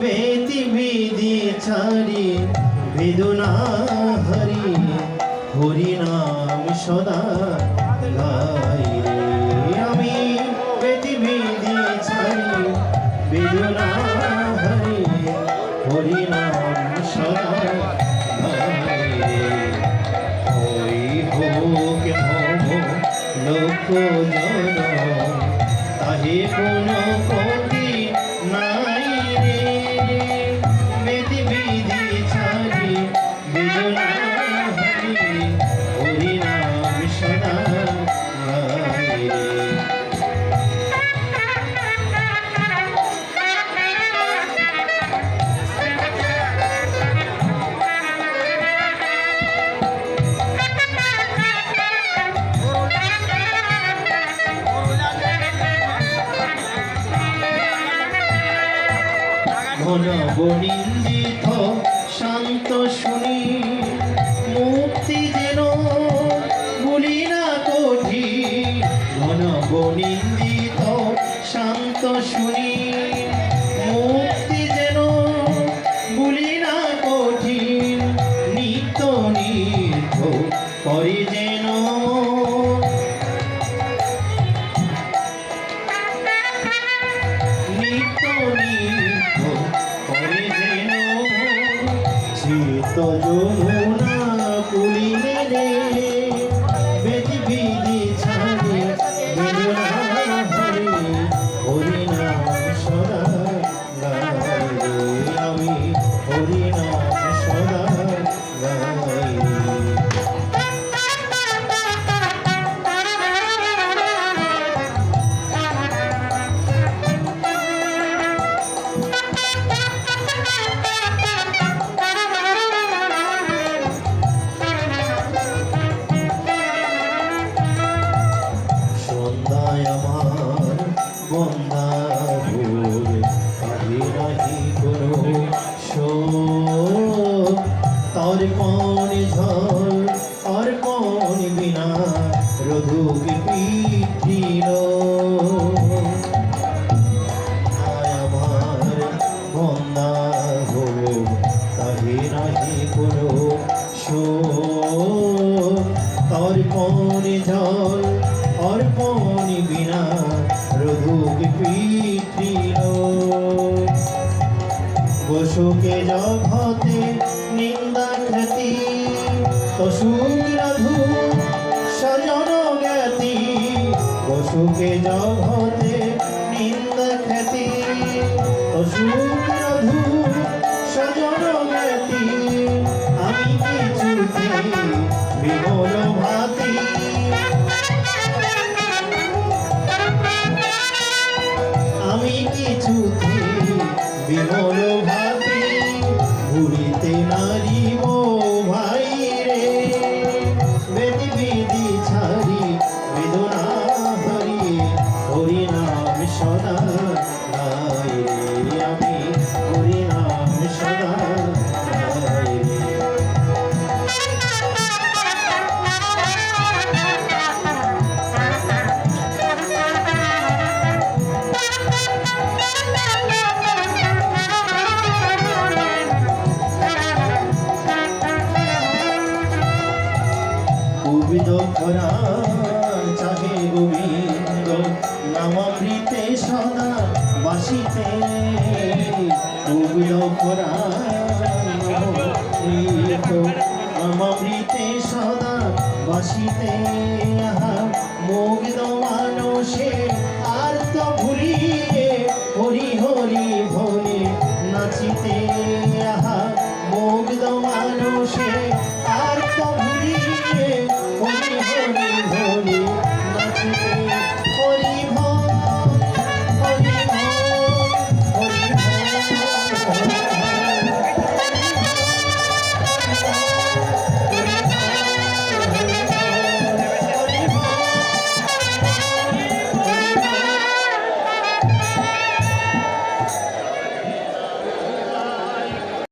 বেদি ছাড়ি বেদনা হরি হরি নাম সদা গাই রে। আমি বেদি ছাড়ি বেদনা হরি হরি নাম সদা গাই রে। ওই হোক ভব লোক জন তাহে কোনো কোটি নাই রে। বেদি ছাড়ি বেদনা হরি হরি নাম সদা গাই রে। ঘন বনিন্দিত শান্ত শুনি মুক্তি যেন বলি না কঠি। ঘন বনিন্দিত শান্ত শুনি মুক্তি যেন বলি না কঠিন। নিত্য নিত্য করে যেন নিত্য নিত্য করে যেন চিত্ত যমুনা কুলিনে রে। বেদি ছাড়ি বেদনা হরি হরি নাম সদা গাই রে। আমি হরি নাম সদা গাই রে। সন্ধ্যায় আমার বন্দা ভোর কাহে নাহি কোনো শোক। তর্পণ ঝড় অর্পণ বিনা রঘুক পিঠিল। আমার বন্দা ভোর কাহে নাহি কোনো শোক। তর্পণ ঝড় অর্পণ বিনা রঘুক পিঠিল। বসুকে জগতে নিন্দা খ্যাতি অসুখ রাধু সজন জ্ঞাতি। বসুকে জগতে নিন্দা খ্যাতি অসুখ রাধু সজন জ্ঞাতি। আমি কিছুতে বিমল ভাতি আমি কিছুতে বিমল ভাতি ভুলিতে নারিব ভাই রে। বেদি ছাড়ি বেদনা হরি হরি নাম সদা গাই রে। আমি হরি নাম সদা গাই রে। গোবিন্দ খরান চাহে গোবিন্দ নামামৃতে সদা বাসিতে। গোবিন্দ খরান নামামৃতে সদা বাসিতে।